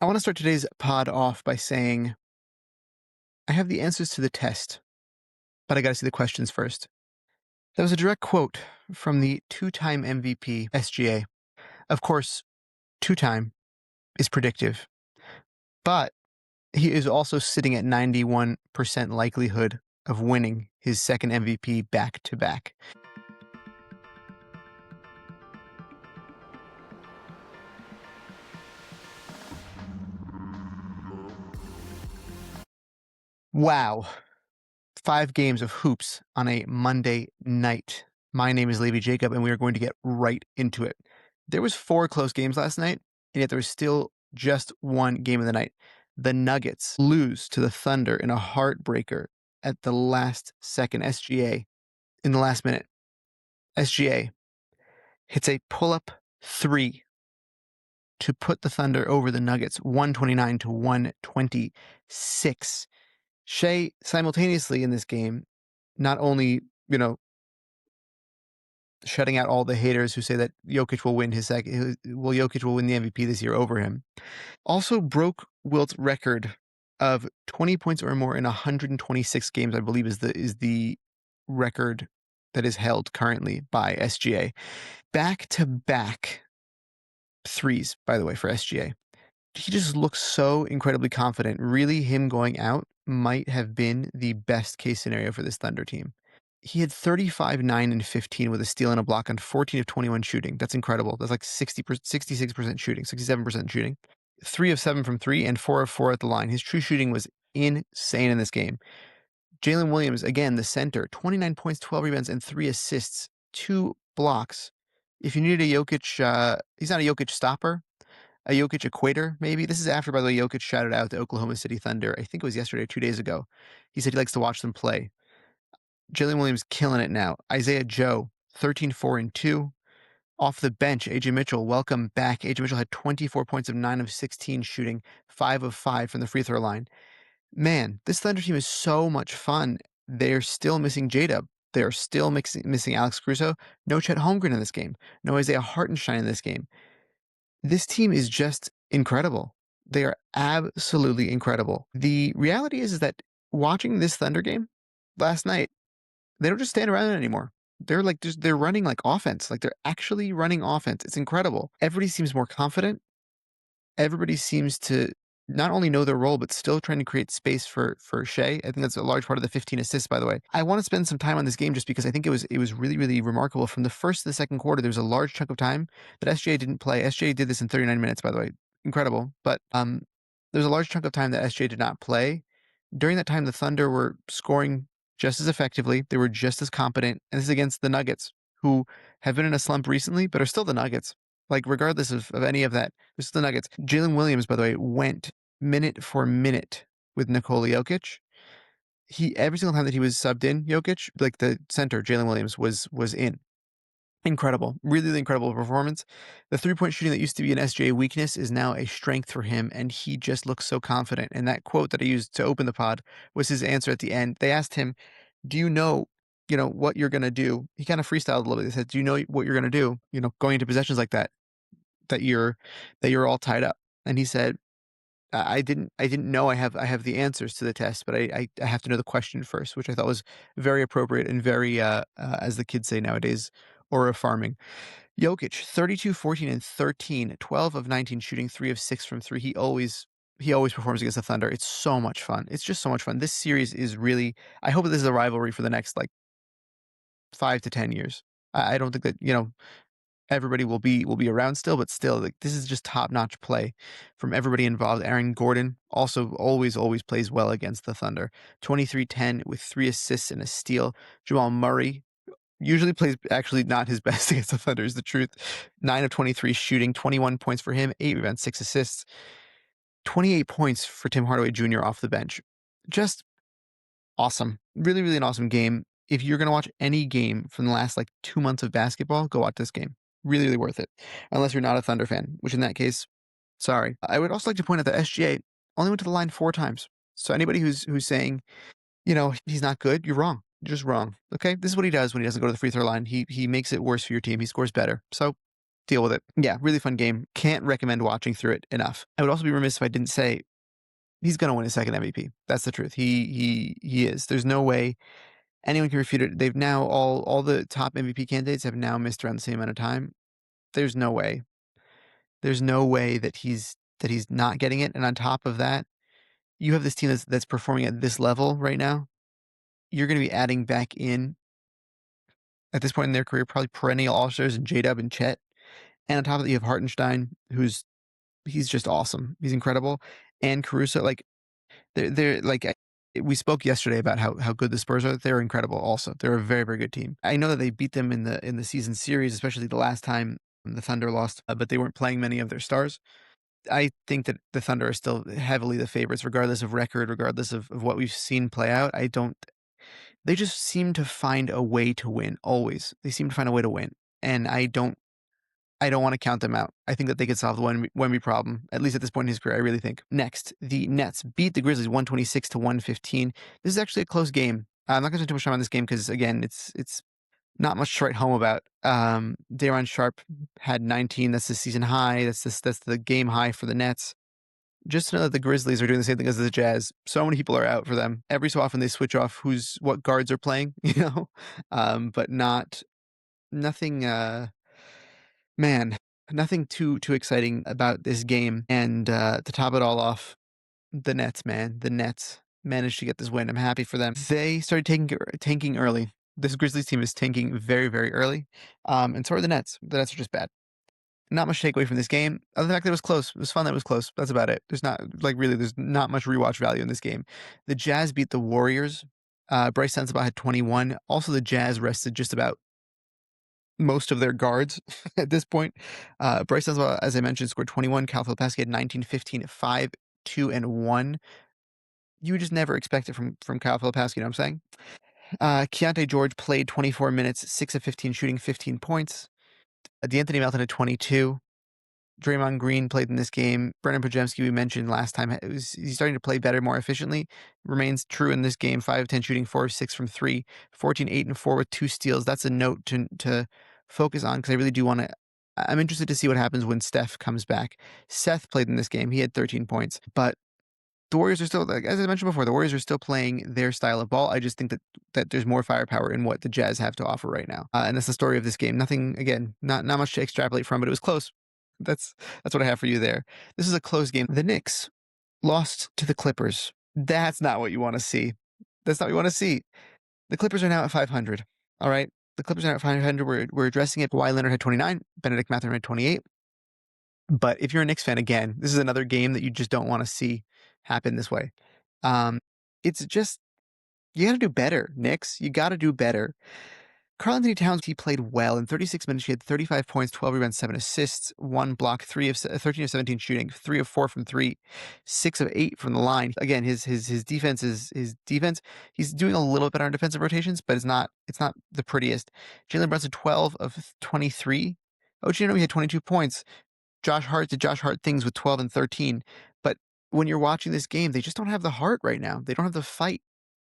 I want to start today's pod off by saying I have the answers to the test, but I got to see the questions first. That was a direct quote from the two-time MVP, SGA. Of course, two-time is predictive, but he is also sitting at 91% likelihood of winning his second MVP back-to-back. Wow. 5 games of hoops on a Monday night. My name is Levi Jacob, and we are going to get right into it. There was 4 close games last night, and yet there was still just one game of the night. The Nuggets lose to the Thunder in a heartbreaker at the last second. SGA, in the last minute, SGA hits a pull-up 3 to put the Thunder over the Nuggets, 129 to 126. Shai simultaneously in this game, not only, shutting out all the haters who say that Jokic will win Jokic will win the MVP this year over him. Also broke Wilt's record of 20 points or more in 126 games, I believe is the record that is held currently by SGA. Back-to-back threes, by the way, for SGA. He just looks so incredibly confident. Really, him going out might have been the best case scenario for this Thunder team. He had 35, 9, and 15 with a steal and a block on 14 of 21 shooting. That's incredible. That's like 66% shooting, 67% shooting. 3 of 7 from 3 and 4 of 4 at the line. His true shooting was insane in this game. Jalen Williams, again, the center, 29 points, 12 rebounds, and 3 assists, 2 blocks. If you needed a Jokic, he's not a Jokic stopper, a Jokic equator, maybe. This is after, by the way, Jokic shouted out the Oklahoma City Thunder. I think it was yesterday or 2 days ago. He said he likes to watch them play. Jalen Williams killing it now. Isaiah Joe, 13, 4, and 2. Off the bench, A.J. Mitchell, welcome back. A.J. Mitchell had 24 points of 9 of 16 shooting, 5 of 5 from the free throw line. Man, this Thunder team is so much fun. They're still missing J-Dub. They're still missing Alex Caruso. No Chet Holmgren in this game. No Isaiah Hartenstein in this game. This team is just incredible. They are absolutely incredible. The reality is that watching this Thunder game last night, they don't just stand around anymore. They're they're running like offense. Like they're actually running offense. It's incredible. Everybody seems more confident. Everybody seems to not only know their role, but still trying to create space for Shai. I think that's a large part of the 15 assists, by the way. I want to spend some time on this game just because I think it was really, really remarkable. From the first to the second quarter, there was a large chunk of time that SGA didn't play. SGA did this in 39 minutes, by the way. Incredible. But there's a large chunk of time that SGA did not play. During that time, the Thunder were scoring just as effectively. They were just as competent. And this is against the Nuggets, who have been in a slump recently, but are still the Nuggets. Like, regardless of any of that, this is the Nuggets. Jalen Williams, by the way, went minute for minute with Nikola Jokic. Every single time that he was subbed in, Jokic, like the center, Jalen Williams, was in. Incredible. Really, really incredible performance. The three-point shooting that used to be an SGA weakness is now a strength for him, and he just looks so confident. And that quote that I used to open the pod was his answer at the end. They asked him, do you know what you're going to do? He kind of freestyled a little bit. They said, do you know what you're going to do, going into possessions like that you're all tied up? And he said, I didn't know I have the answers to the test, but I have to know the question first, which I thought was very appropriate and very, as the kids say nowadays, aura farming. Jokic, 32, 14, and 13, 12 of 19 shooting, 3 of 6 from 3. He always performs against the Thunder. It's so much fun. It's just so much fun. This series is really, I hope that this is a rivalry for the next 5 to 10 years. I don't think that, everybody will be around still, but still, this is just top-notch play from everybody involved. Aaron Gordon also always plays well against the Thunder. 23-10 with 3 assists and a steal. Jamal Murray usually plays actually not his best against the Thunder, is the truth. 9 of 23 shooting, 21 points for him, 8 rebounds, 6 assists. 28 points for Tim Hardaway Jr. off the bench. Just awesome. Really, really an awesome game. If you're going to watch any game from the last 2 months of basketball, go watch this game. Really, really worth it. Unless you're not a Thunder fan, which in that case, sorry. I would also like to point out that SGA only went to the line 4 times. So anybody who's saying, he's not good, you're wrong. You're just wrong. Okay? This is what he does when he doesn't go to the free throw line. He makes it worse for your team. He scores better. So deal with it. Yeah, really fun game. Can't recommend watching through it enough. I would also be remiss if I didn't say he's going to win his second MVP. That's the truth. He is. There's no way anyone can refute it. They've now all the top MVP candidates have now missed around the same amount of time. There's no way. There's no way that he's not getting it. And on top of that, you have this team that's performing at this level right now. You're going to be adding back in at this point in their career probably perennial all-stars and J-Dub and Chet. And on top of that, you have Hartenstein, he's just awesome. He's incredible. And Caruso, like they're like we spoke yesterday about how good the Spurs are. They're incredible also. They're a very, very good team. I know that they beat them in the season series, especially the last time the Thunder lost, but they weren't playing many of their stars. I think that the Thunder are still heavily the favorites, regardless of record, regardless of what we've seen play out. They just seem to find a way to win, always. They seem to find a way to win. And I don't want to count them out. I think that they could solve the Wemby problem, at least at this point in his career, I really think. Next, the Nets beat the Grizzlies 126-115. This is actually a close game. I'm not going to spend too much time on this game because, again, it's not much to write home about. Daron Sharp had 19. That's the season high. That's the game high for the Nets. Just to know that the Grizzlies are doing the same thing as the Jazz. So many people are out for them. Every so often they switch off what guards are playing, but nothing, nothing too exciting about this game. And to top it all off, the Nets managed to get this win. I'm happy for them. They started tanking early. This Grizzlies team is tanking very, very early. And so are the Nets. The Nets are just bad. Not much takeaway from this game, other than the fact that it was close. It was fun that it was close. That's about it. There's not much rewatch value in this game. The Jazz beat the Warriors. Bryce Sensabaugh had 21. Also, the Jazz rested just about most of their guards at this point. Bryce Sensabaugh, as I mentioned, scored 21. Kyle Filipowski had 19, 15, 5, 2, and 1. You would just never expect it from Kyle Filipowski, you know what I'm saying? Keontae George played 24 minutes, 6 of 15, shooting 15 points. D'Anthony Melton had 22. Draymond Green played in this game. Brennan Podziemski, we mentioned last time, he's starting to play better, more efficiently. Remains true in this game. 5 of 10 shooting, 4 of 6 from 3, 14, 8, and 4 with 2 steals. That's a note to focus on because I really do want to. I'm interested to see what happens when Steph comes back. Seth played in this game. He had 13 points, but the Warriors are still, like, as I mentioned before, the Warriors are still playing their style of ball. I just think that there's more firepower in what the Jazz have to offer right now. And that's the story of this game. Nothing, again, not much to extrapolate from, but it was close. That's what I have for you there. This is a close game. The Knicks lost to the Clippers. That's not what you want to see. That's not what you want to see. The Clippers are now at 500. All right. The Clippers are at 500. We're addressing it. Kawhi Leonard had 29. Benedict Mathurin had 28. But if you're a Knicks fan, again, this is another game that you just don't want to see happen this way. It's just, you got to do better, Knicks. You got to do better. Karl-Anthony Towns, he played well. In 36 minutes, he had 35 points, 12 rebounds, 7 assists, 1 block, 13 of 17 shooting, 3 of 4 from 3, 6 of 8 from the line. Again, his defense is his defense. He's doing a little bit on defensive rotations, but it's not the prettiest. Jalen Brunson, 12 of 23. He had 22 points. Josh Hart did Josh Hart things with 12 and 13. But when you're watching this game, they just don't have the heart right now. They don't have the fight.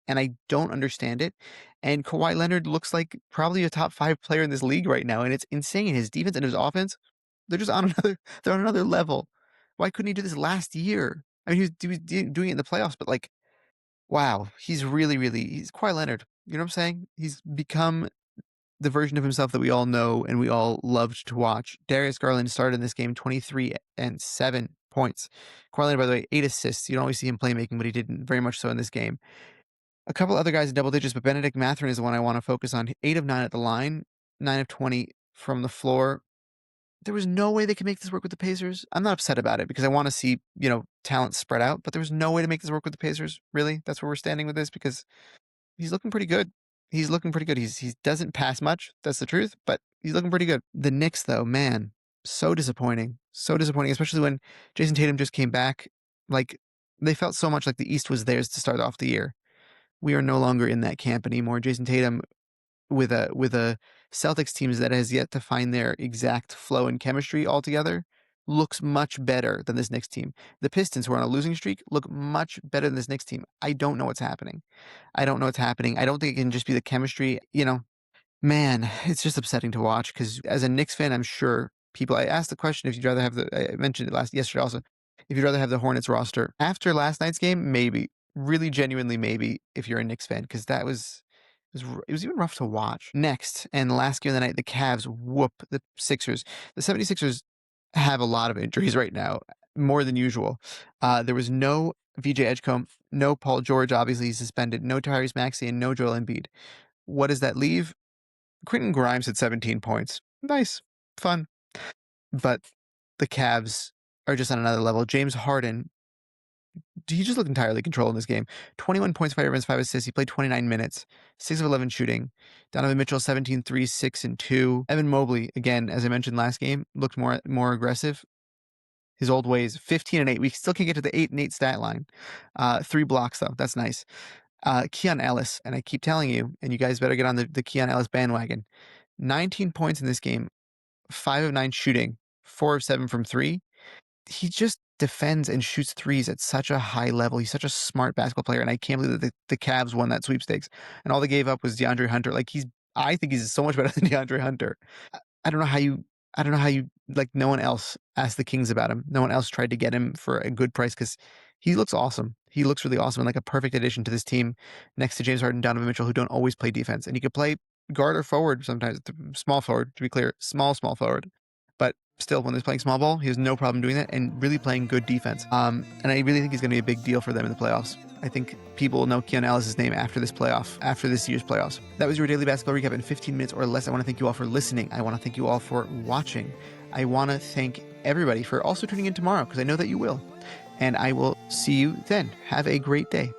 And I don't understand it. And Kawhi Leonard looks like probably a top 5 player in this league right now. And it's insane. His defense and his offense, they're just on another level. Why couldn't he do this last year? I mean, he was doing it in the playoffs, but like, wow, he's he's Kawhi Leonard. You know what I'm saying? He's become the version of himself that we all know and we all loved to watch. Darius Garland started in this game 23 and 7 points. Kawhi Leonard, by the way, 8 assists. You don't always see him playmaking, but he did very much so in this game. A couple other guys in double digits, but Benedict Mathurin is the one I want to focus on. 8 of 9 at the line, 9 of 20 from the floor. There was no way they could make this work with the Pacers. I'm not upset about it because I want to see, talent spread out, but there was no way to make this work with the Pacers. Really? That's where we're standing with this because he's looking pretty good. He doesn't pass much. That's the truth, but he's looking pretty good. The Knicks, though, man, so disappointing. So disappointing, especially when Jason Tatum just came back. Like, they felt so much like the East was theirs to start off the year. We are no longer in that camp anymore. Jason Tatum with a Celtics team that has yet to find their exact flow and chemistry altogether looks much better than this Knicks team. The Pistons, who are on a losing streak, look much better than this Knicks team. I don't know what's happening. I don't think it can just be the chemistry. Man, it's just upsetting to watch because as a Knicks fan, I'm sure people. I asked the question if you'd rather have I mentioned it yesterday also, if you'd rather have the Hornets roster. After last night's game, maybe. Really genuinely maybe if you're a Knicks fan, because it was even rough to watch. Next, and last game of the night, the Cavs whoop the Sixers. The 76ers have a lot of injuries right now, more than usual. There was no VJ Edgecombe, no Paul George, obviously he's suspended, no Tyrese Maxey, and no Joel Embiid. What does that leave? Quentin Grimes had 17 points. Nice. Fun. But the Cavs are just on another level. James Harden, he just looked entirely controlled in this game. 21 points, 5 rebounds, 5 assists. He played 29 minutes, 6 of 11 shooting. Donovan Mitchell, 17 3, 6 and 2. Evan Mobley, again, as I mentioned last game, looked more aggressive. His old ways, 15 and 8. We still can't get to the 8 and 8 stat line. 3 blocks, though. That's nice. Keon Ellis, and I keep telling you, and you guys better get on the Keon Ellis bandwagon. 19 points in this game, 5 of 9 shooting, 4 of 7 from 3. He just defends and shoots threes at such a high level. He's such a smart basketball player, and I can't believe that the Cavs won that sweepstakes. And all they gave up was DeAndre Hunter. I think he's so much better than DeAndre Hunter. I don't know how you like, no one else asked the Kings about him. No one else tried to get him for a good price, because he looks awesome. He looks really awesome and like a perfect addition to this team next to James Harden and Donovan Mitchell, who don't always play defense. And he could play guard or forward sometimes, small forward, to be clear, small forward. But still, when they're playing small ball, he has no problem doing that and really playing good defense. And I really think he's going to be a big deal for them in the playoffs. I think people will know Keon Ellis' name after this year's playoffs. That was your daily basketball recap in 15 minutes or less. I want to thank you all for listening. I want to thank you all for watching. I want to thank everybody for also tuning in tomorrow, because I know that you will. And I will see you then. Have a great day.